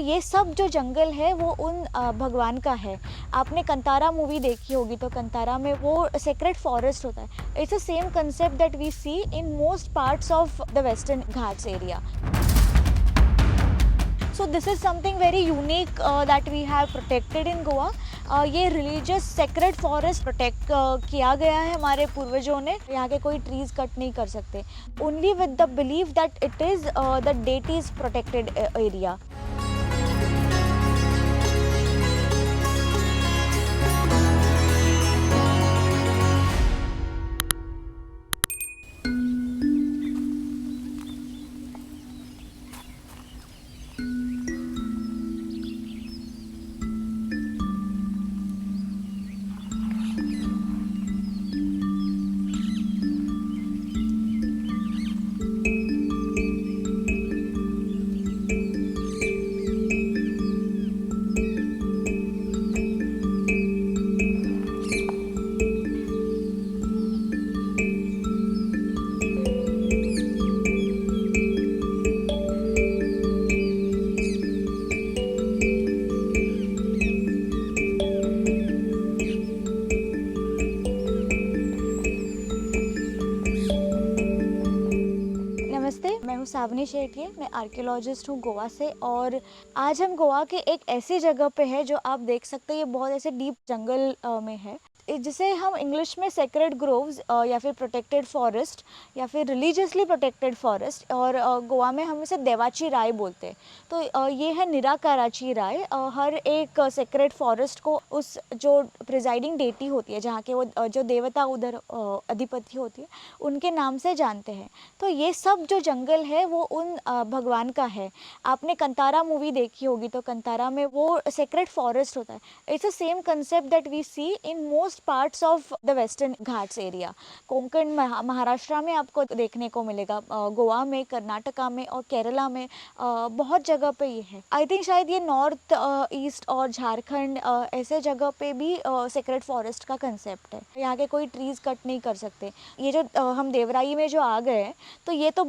ये सब जो जंगल है वो उन भगवान का है। आपने कंतारा मूवी देखी होगी, तो कंतारा में वो सेक्रेड फॉरेस्ट होता है। It's the same concept that we see in most parts of the western Ghats area. So this is something very unique that we have protected in Goa. ये रिलीजियस सेक्रेड फॉरेस्ट प्रोटेक्ट किया गया है हमारे पूर्वजों ने। यहाँ के कोई ट्रीज कट नहीं कर सकते, only with the believe that it is the deities protected area. नमस्ते, मैं हूँ सावनी शेट्ये। मैं आर्कियोलॉजिस्ट हूँ गोवा से, और आज हम गोवा के एक ऐसी जगह पे है जो आप देख सकते हैं ये बहुत ऐसे डीप जंगल में है, जिसे हम इंग्लिश में सेक्रेड ग्रोव्स या फिर प्रोटेक्टेड फॉरेस्ट या फिर रिलीजियसली प्रोटेक्टेड फॉरेस्ट, और गोवा में हम इसे देवाची राय बोलते हैं। तो ये है निराकाराची राय। हर एक सेक्रेड फॉरेस्ट को उस जो प्रिजाइडिंग डेटी होती है, जहाँ के वो जो देवता उधर अधिपति होती है, उनके नाम से जानते हैं। तो ये सब जो जंगल है वो उन भगवान का है। आपने कंतारा मूवी देखी होगी, तो कंतारा में वो सेक्रेड फॉरेस्ट होता है। It's the same concept that we see in most parts of the western Ghats area. Konkan Maharashtra में आपको देखने को मिलेगा, गोवा में, कर्नाटका में और केरला में बहुत जगह पे ये है। आई थिंक शायद ये नॉर्थ ईस्ट और झारखंड ऐसे जगह पे भी सेक्रेड फॉरेस्ट का कंसेप्ट है। यहाँ के कोई ट्रीज कट नहीं कर सकते। ये जो हम देवराई में जो आ गए, तो ये तो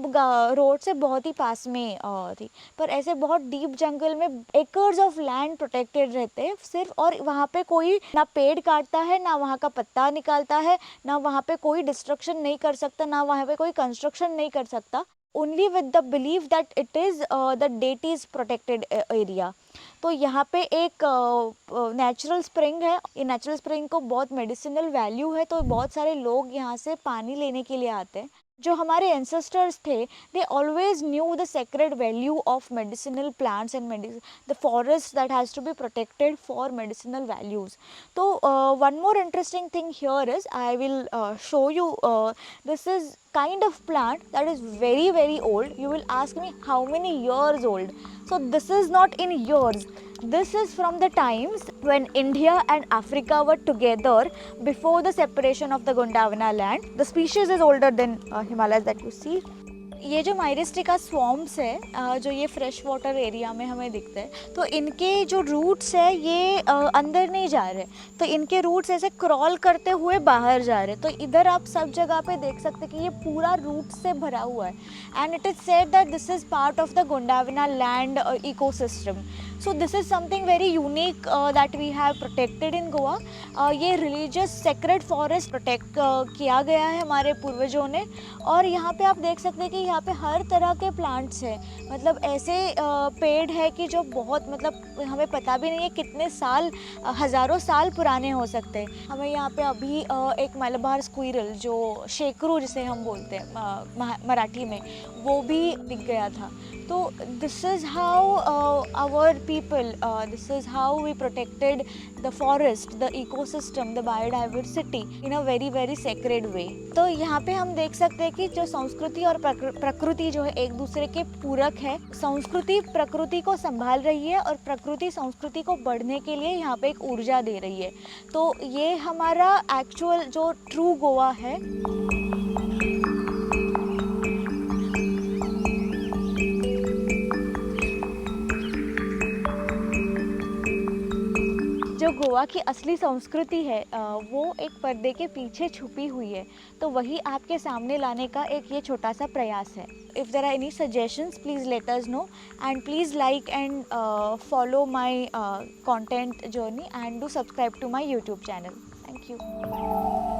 रोड से बहुत ही पास में थी, पर ऐसे बहुत डीप जंगल में एकर्स ऑफ लैंड प्रोटेक्टेड रहते हैं सिर्फ, और वहाँ पे कोई ना पेड़ काटता है, ना वहाँ का पत्ता निकालता है, ना वहाँ पे कोई डिस्ट्रक्शन नहीं कर सकता, ना वहाँ पे कोई कंस्ट्रक्शन नहीं कर सकता, only with the believe that it is the deities protected area. तो यहाँ पे एक नेचुरल स्प्रिंग है। ये नेचुरल स्प्रिंग को बहुत मेडिसिनल वैल्यू है, तो बहुत सारे लोग यहाँ से पानी लेने के लिए आते हैं। जो हमारे एंसेस्टर्स थे, they always knew the sacred value of medicinal plants and the forest that has to be protected for medicinal values. तो one more interesting thing here is, I will show you, this is kind of plant that is very very old. You will ask me how many years old. So this is not in years. This is from the times when India and Africa were together before the separation of the Gondwana land. The species is older than Himalayas that you see. ये जो माइरिस्टिका स्वॉम्प्स है, जो ये fresh water area में हमें दिखते हैं, तो इनके जो रूट्स है ये अंदर नहीं जा रहे, तो इनके रूट्स ऐसे क्रॉल करते हुए बाहर जा रहे। तो इधर आप सब जगह पे देख सकते हैं कि ये पूरा रूट से भरा हुआ है, and it is said that this is part of the Gondwana land ecosystem. So this is something very unique that we have protected in Goa. ये रिलीजियस सेक्रेड फॉरेस्ट प्रोटेक्ट किया गया है हमारे पूर्वजों ने, और यहाँ पे आप देख सकते हैं कि यहाँ पे हर तरह के प्लांट्स हैं। मतलब ऐसे पेड़ है कि जो बहुत, मतलब हमें पता भी नहीं है कितने साल, हज़ारों साल पुराने हो सकते हैं। हमें यहाँ पे अभी एक मलबार स्क्विरल, जो शेकरू जिसे हम बोलते हैं मराठी में, वो भी दिख गया था। तो this is how our people, this is how we protected the forest, the ecosystem, the biodiversity in a very very sacred way. तो यहाँ पे हम देख सकते हैं कि जो संस्कृति और प्रकृति जो है एक दूसरे के पूरक है। संस्कृति प्रकृति को संभाल रही है, और प्रकृति संस्कृति को बढ़ने के लिए यहाँ पे एक ऊर्जा दे रही है। तो ये हमारा एक्चुअल जो ट्रू गोवा है। जो गोवा की असली संस्कृति है वो एक पर्दे के पीछे छुपी हुई है, तो वही आपके सामने लाने का एक ये छोटा सा प्रयास है। if there are any suggestions, please let us know, and please like and follow my content journey, and do subscribe to my YouTube channel. Thank you.